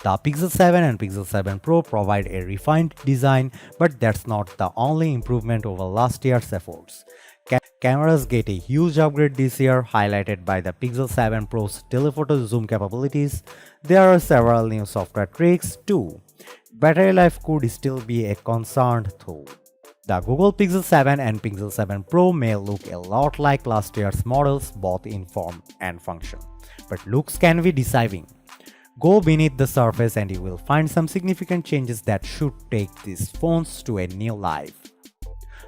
The Pixel 7 and Pixel 7 Pro provide a refined design, but that's not the only improvement over last year's efforts. Cameras get a huge upgrade this year, highlighted by the Pixel 7 Pro's telephoto zoom capabilities. There are several new software tricks too. Battery life could still be a concern though. The Google Pixel 7 and Pixel 7 Pro may look a lot like last year's models both in form and function, but looks can be deceiving. Go beneath the surface and you will find some significant changes that should take these phones to a new life.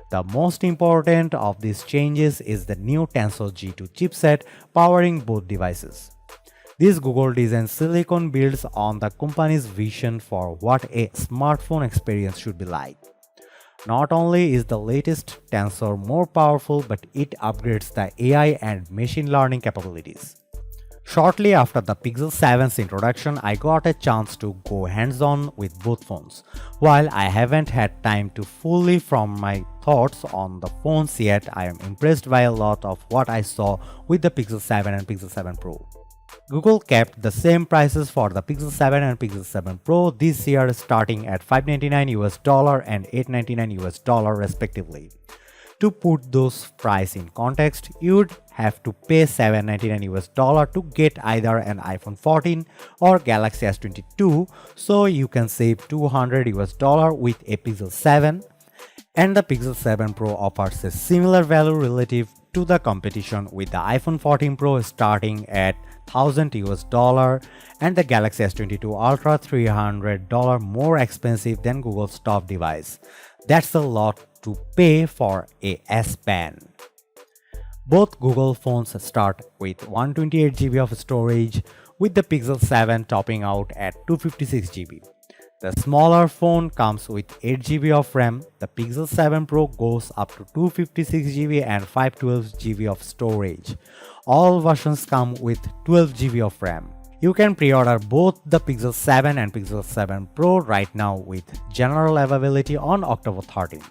The most important of these changes is the new Tensor G2 chipset powering both devices. This Google designed silicon builds on the company's vision for what a smartphone experience should be like. Not only is the latest Tensor more powerful, but it upgrades the AI and machine learning capabilities. Shortly after the Pixel 7's introduction, I got a chance to go hands-on with both phones. While I haven't had time to fully form my thoughts on the phones yet, I am impressed by a lot of what I saw with the Pixel 7 and Pixel 7 Pro. Google kept the same prices for the Pixel 7 and Pixel 7 Pro this year, starting at $599 and $899 respectively. To put those prices in context, you'd have to pay $799 to get either an iPhone 14 or Galaxy S22, so you can save $200 with a Pixel 7, and the Pixel 7 Pro offers a similar value relative to the competition, with the iPhone 14 Pro starting at $1,000 and the Galaxy S22 Ultra $300 more expensive than Google's top device. That's a lot to pay for a S Pen. Both Google phones start with 128GB of storage, with the Pixel 7 topping out at 256GB. The smaller phone comes with 8GB of RAM. The Pixel 7 Pro goes up to 256GB and 512GB of storage. All versions come with 12GB of RAM. You can pre-order both the Pixel 7 and Pixel 7 Pro right now with general availability on October 13th.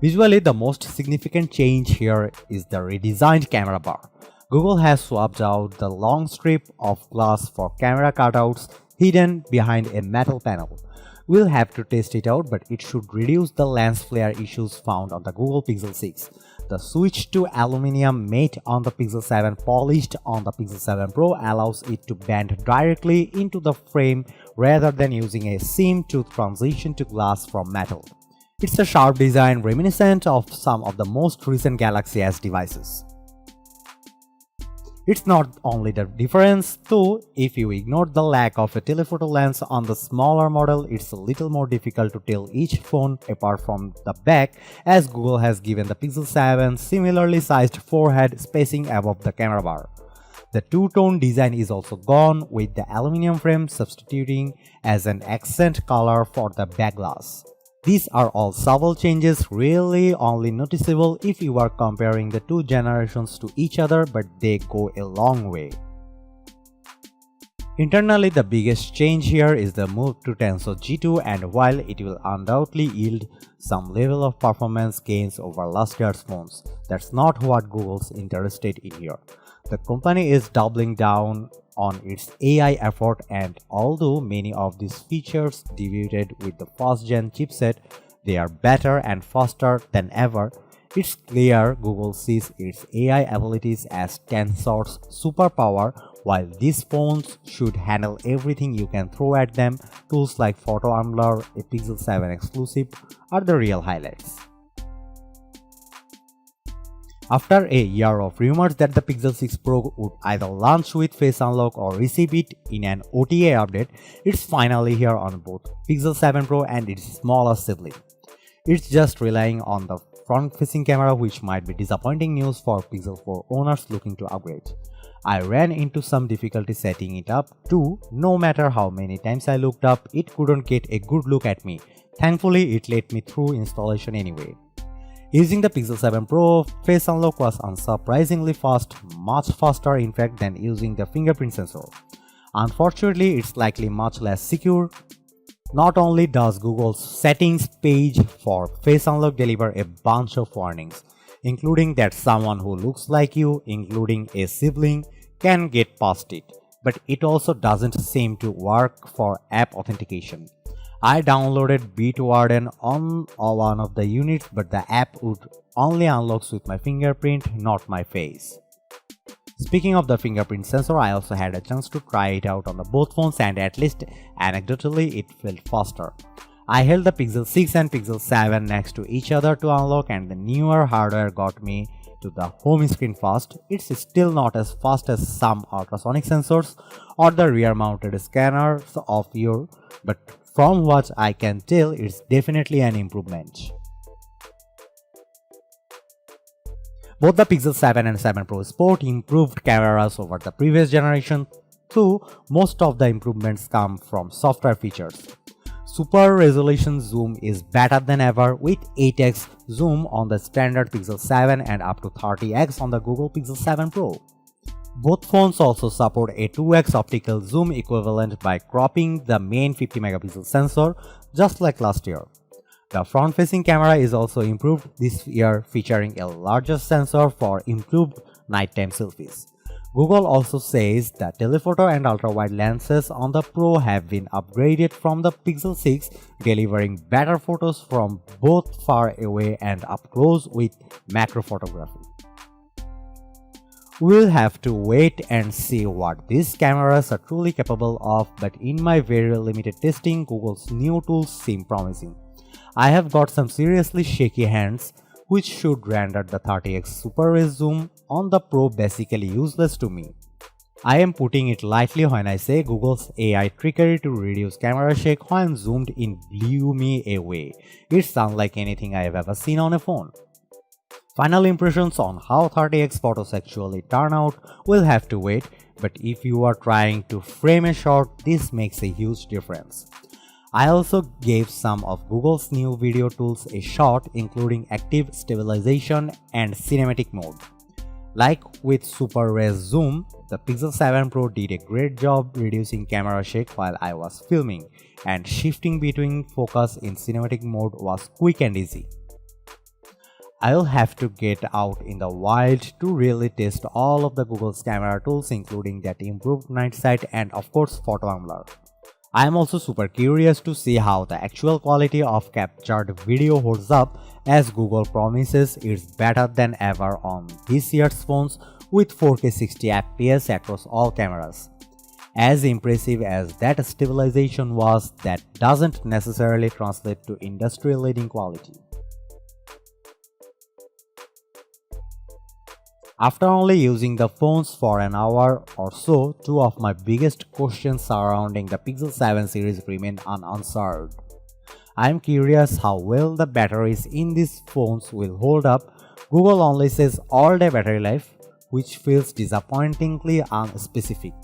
Visually, the most significant change here is the redesigned camera bar. Google has swapped out the long strip of glass for camera cutouts hidden behind a metal panel. We'll have to test it out, but it should reduce the lens flare issues found on the Google Pixel 6. The switch to aluminum matte on the Pixel 7 polished on the Pixel 7 Pro allows it to bend directly into the frame rather than using a seam to transition to glass from metal. It's a sharp design reminiscent of some of the most recent Galaxy S devices. It's not only the difference though. If you ignore the lack of a telephoto lens on the smaller model, it's a little more difficult to tell each phone apart from the back, as Google has given the Pixel 7 similarly sized forehead spacing above the camera bar. The two-tone design is also gone, with the aluminum frame substituting as an accent color for the back glass. These are all subtle changes, really only noticeable if you are comparing the two generations to each other, but they go a long way. Internally, the biggest change here is the move to Tensor G2, and while it will undoubtedly yield some level of performance gains over last year's phones, that's not what Google's interested in here. The company is doubling down on its AI effort, and although many of these features debuted with the first-gen chipset, they are better and faster than ever. It's clear Google sees its AI abilities as Tensor's superpower. While these phones should handle everything you can throw at them, tools like Photo Unblur, a Pixel 7 exclusive, are the real highlights. After a year of rumors that the Pixel 6 Pro would either launch with Face Unlock or receive it in an OTA update, it's finally here on both Pixel 7 Pro and its smaller sibling. It's just relying on the front-facing camera, which might be disappointing news for Pixel 4 owners looking to upgrade. I ran into some difficulty setting it up too. No matter how many times I looked up, it couldn't get a good look at me. Thankfully, it let me through installation anyway. Using the Pixel 7 Pro, Face Unlock was unsurprisingly fast, much faster in fact than using the fingerprint sensor. Unfortunately, it's likely much less secure. Not only does Google's settings page for Face Unlock deliver a bunch of warnings, including that someone who looks like you, including a sibling, can get past it. but it also doesn't seem to work for app authentication. I downloaded Bitwarden on one of the units, but the app would only unlock with my fingerprint, not my face. Speaking of the fingerprint sensor, I also had a chance to try it out on the both phones, and at least anecdotally it felt faster. I held the Pixel 6 and Pixel 7 next to each other to unlock, and the newer hardware got me to the home screen fast. It's still not as fast as some ultrasonic sensors or the rear mounted scanners of your, but from what I can tell, it's definitely an improvement. Both the Pixel 7 and 7 Pro Sport improved cameras over the previous generation, though most of the improvements come from software features. Super resolution zoom is better than ever, with 8x zoom on the standard Pixel 7 and up to 30x on the Google Pixel 7 Pro. Both phones also support a 2x optical zoom equivalent by cropping the main 50 megapixel sensor, just like last year. The front-facing camera is also improved this year, featuring a larger sensor for improved nighttime selfies. Google also says that telephoto and ultra-wide lenses on the Pro have been upgraded from the Pixel 6, delivering better photos from both far away and up close with macro photography. We'll have to wait and see what these cameras are truly capable of, but in my very limited testing, Google's new tools seem promising. I have got some seriously shaky hands, which should render the 30x super res zoom on the Pro basically useless to me. I am putting it lightly when I say Google's AI trickery to reduce camera shake when zoomed in blew me away. It's unlike anything I have ever seen on a phone. Final impressions on how 30x photos actually turn out will have to wait, but if you are trying to frame a shot, this makes a huge difference. I also gave some of Google's new video tools a shot, including active stabilization and cinematic mode. Like with Super Res Zoom, the Pixel 7 Pro did a great job reducing camera shake while I was filming, and shifting between focus in cinematic mode was quick and easy. I'll have to get out in the wild to really test all of the Google's camera tools, including that improved night sight and of course photo angler. I am also super curious to see how the actual quality of captured video holds up, as Google promises it's better than ever on this year's phones with 4K 60 FPS across all cameras. As impressive as that stabilization was, that doesn't necessarily translate to industry-leading quality. After only using the phones for an hour or so, two of my biggest questions surrounding the Pixel 7 series remain unanswered. I am curious how well the batteries in these phones will hold up. Google only says all-day battery life, which feels disappointingly unspecific.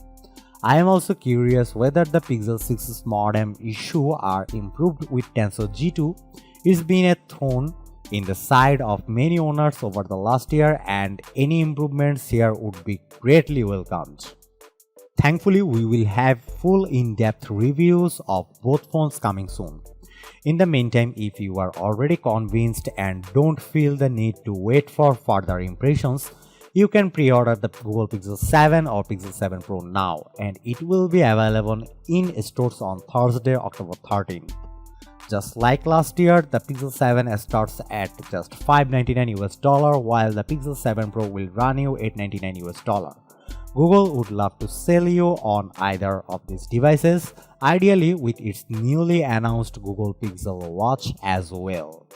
I am also curious whether the Pixel 6's modem issue are improved with Tensor G2. It's been a thorn in the side of many owners over the last year, and any improvements here would be greatly welcomed. Thankfully, we will have full in-depth reviews of both phones coming soon. In the meantime, if you are already convinced and don't feel the need to wait for further impressions, you can pre-order the Google Pixel 7 or Pixel 7 Pro now, and it will be available in stores on Thursday, October 13th. Just like last year, the Pixel 7 starts at just $599 US, while the Pixel 7 Pro will run you $899 US. Google would love to sell you on either of these devices, ideally with its newly announced Google Pixel Watch as well.